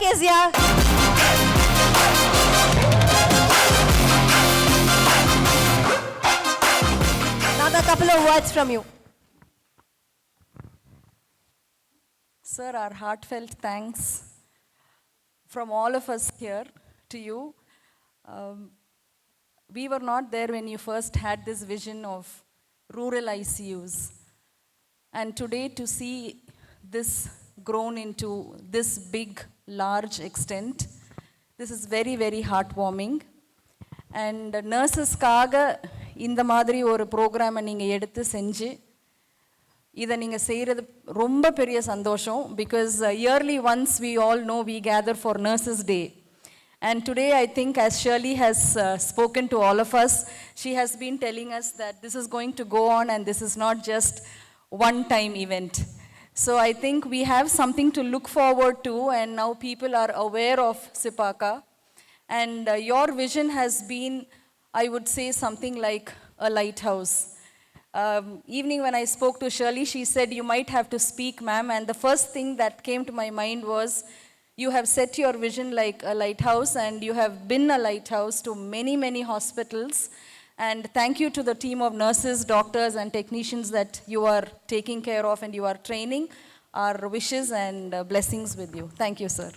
Kezia. Another couple of words from you. Sir, our heartfelt thanks from all of us here to you. We were not there when you first had this vision of rural ICUs. And today to see this grown into this big, large extent, this is very, very heartwarming. And nurses-kaga இந்த மாதிரி ஒரு ப்ரோக்ராமை நீங்கள் எடுத்து செஞ்சு இதை நீங்கள் செய்கிறது ரொம்ப பெரிய சந்தோஷம் because yearly once we all know we gather for Nurses Day. And today I think as Shirley has spoken to all of us, she has been telling us that this is going to go on and this is not just one-time event. So I think we have something to look forward to, and now people are aware of CIPACA. And your vision has been, I would say, something like a lighthouse. Evening when I spoke to Shirley, she said, you might have to speak, ma'am. And the first thing that came to my mind was, you have set your vision like a lighthouse, and you have been a lighthouse to many, many hospitals. And thank you to the team of nurses, doctors, and technicians that you are taking care of and you are training. Our wishes and blessings with you. Thank you, sir.